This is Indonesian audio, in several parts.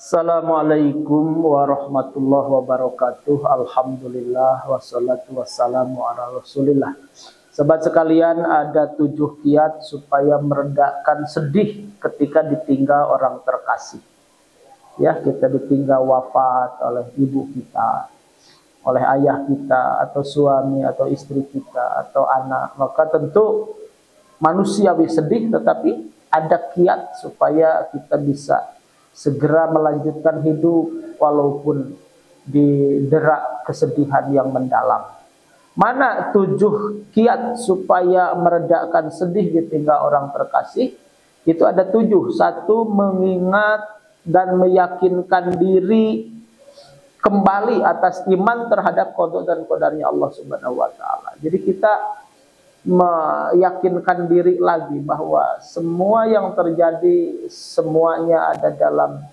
Assalamualaikum warahmatullahi wabarakatuh. Alhamdulillah wassalatu wassalamu ala rasulillah. Sobat sekalian, ada 7 kiat supaya meredakan sedih ketika ditinggal orang terkasih. Ya, kita ditinggal wafat oleh ibu kita, oleh ayah kita, atau suami, atau istri kita, atau anak. Maka tentu manusiawi sedih, tetapi ada kiat supaya kita bisa segera melanjutkan hidup walaupun didera kesedihan yang mendalam. Mana 7 kiat supaya meredakan sedih ditinggal orang terkasih? Itu ada 7. 1, mengingat dan meyakinkan diri kembali atas iman terhadap qada dan qadarnya Allah Subhanahu wa taala. Jadi kita meyakinkan diri lagi bahwa semua yang terjadi semuanya ada dalam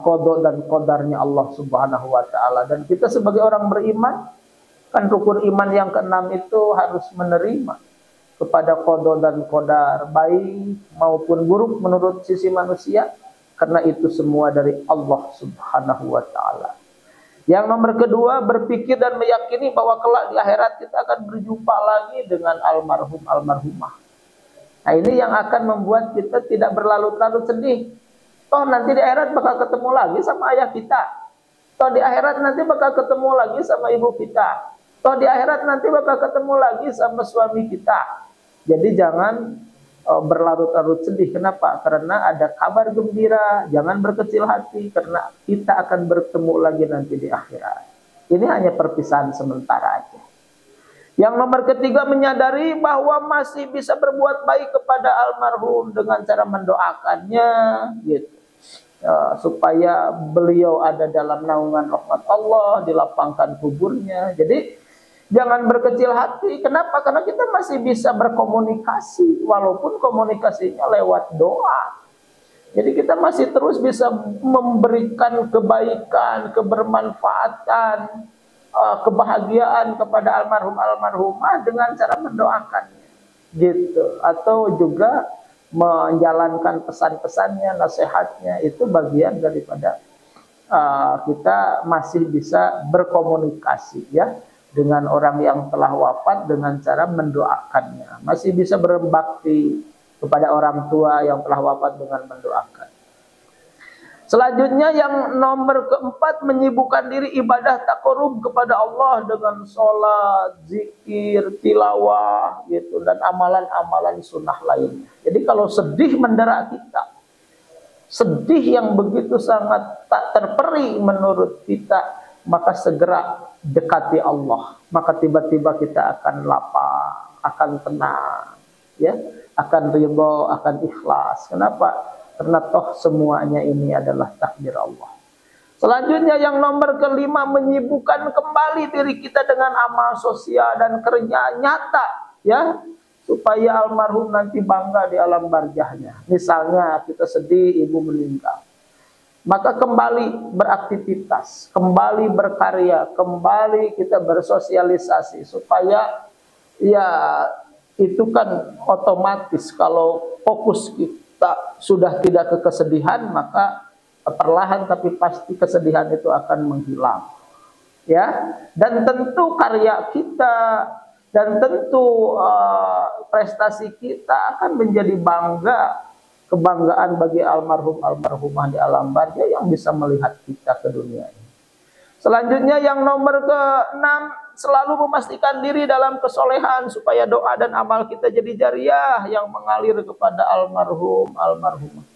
qada dan qadarnya Allah Subhanahu wa taala, dan kita sebagai orang beriman kan rukun iman yang ke-6 itu harus menerima kepada qada dan qadar baik maupun buruk menurut sisi manusia, karena itu semua dari Allah Subhanahu wa taala. Yang nomor kedua, berpikir dan meyakini bahwa kelak di akhirat kita akan berjumpa lagi dengan almarhum almarhumah. Nah, ini yang akan membuat kita tidak berlarut-larut sedih. Toh nanti di akhirat bakal ketemu lagi sama ayah kita. Toh di akhirat nanti bakal ketemu lagi sama ibu kita. Toh di akhirat nanti bakal ketemu lagi sama suami kita. Jadi jangan berlarut-larut sedih. Kenapa? Karena ada kabar gembira. Jangan berkecil hati, karena kita akan bertemu lagi nanti di akhirat. Ini hanya perpisahan sementara aja. Yang nomor ketiga, menyadari bahwa masih bisa berbuat baik kepada almarhum dengan cara mendoakannya, gitu. Supaya beliau ada dalam naungan rahmat Allah, dilapangkan kuburnya. Jadi jangan berkecil hati. Kenapa? Karena kita masih bisa berkomunikasi, walaupun komunikasinya lewat doa. Jadi kita masih terus bisa memberikan kebaikan, kebermanfaatan, kebahagiaan kepada almarhum-almarhumah dengan cara mendoakannya, gitu. Atau juga menjalankan pesan-pesannya, nasihatnya, itu bagian daripada kita masih bisa berkomunikasi, ya, dengan orang yang telah wafat dengan cara mendoakannya. Masih bisa berbakti kepada orang tua yang telah wafat dengan mendoakan. Selanjutnya yang nomor keempat, menyibukkan diri ibadah taqarrub kepada Allah dengan sholat, zikir, tilawah, gitu, dan amalan-amalan sunnah lainnya. Jadi kalau sedih mendera kita, sedih yang begitu sangat tak terperi menurut kita, maka segera dekati Allah, maka tiba-tiba kita akan lapang, akan tenang, ya, akan ridho, akan ikhlas. Kenapa? Karena toh semuanya ini adalah takdir Allah. Selanjutnya yang nomor kelima, menyibukkan kembali diri kita dengan amal sosial dan kerja nyata, ya, supaya almarhum nanti bangga di alam barzahnya. Misalnya kita sedih ibu meninggal, maka kembali beraktivitas, kembali berkarya, kembali kita bersosialisasi, supaya ya itu kan otomatis kalau fokus kita sudah tidak ke kesedihan, maka perlahan tapi pasti kesedihan itu akan menghilang, ya. Dan tentu karya kita dan tentu prestasi kita akan menjadi kebanggaan bagi almarhum-almarhumah di alam barzah yang bisa melihat kita ke dunia ini. Selanjutnya yang nomor ke-6, selalu memastikan diri dalam kesolehan supaya doa dan amal kita jadi jariah yang mengalir kepada almarhum-almarhumah.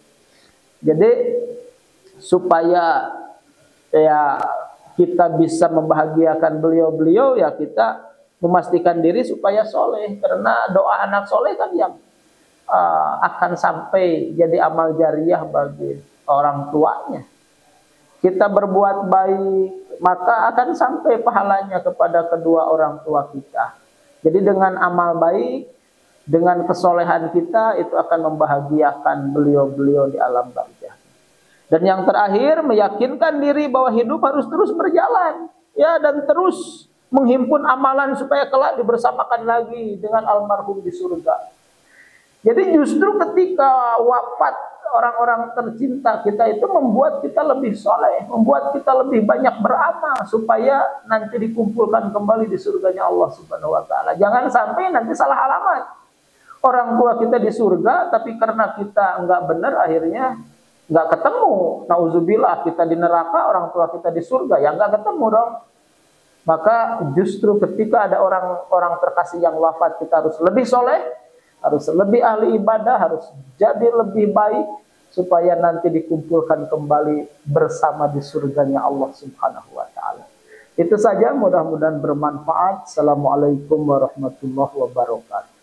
Jadi supaya ya kita bisa membahagiakan beliau-beliau, ya kita memastikan diri supaya soleh, karena doa anak soleh kan yang akan sampai jadi amal jariah bagi orang tuanya. Kita berbuat baik, maka akan sampai pahalanya kepada kedua orang tua kita. Jadi dengan amal baik, dengan kesolehan kita, itu akan membahagiakan beliau-beliau di alam barzah. Dan yang terakhir, meyakinkan diri bahwa hidup harus terus berjalan, ya, dan terus menghimpun amalan supaya kelak dibersamakan lagi dengan almarhum di surga. Jadi justru ketika wafat orang-orang tercinta kita itu membuat kita lebih soleh, membuat kita lebih banyak beramal supaya nanti dikumpulkan kembali di surganya Allah Subhanahu Wa Taala. Jangan sampai nanti salah alamat. Orang tua kita di surga, tapi karena kita nggak benar akhirnya nggak ketemu. Nauzubillah, kita di neraka, orang tua kita di surga, ya nggak ketemu dong. Maka justru ketika ada orang-orang terkasih yang wafat, kita harus lebih soleh, harus lebih ahli ibadah, harus jadi lebih baik supaya nanti dikumpulkan kembali bersama di surganya Allah Subhanahu Wa Taala. Itu saja, mudah-mudahan bermanfaat. Assalamualaikum warahmatullahi wabarakatuh.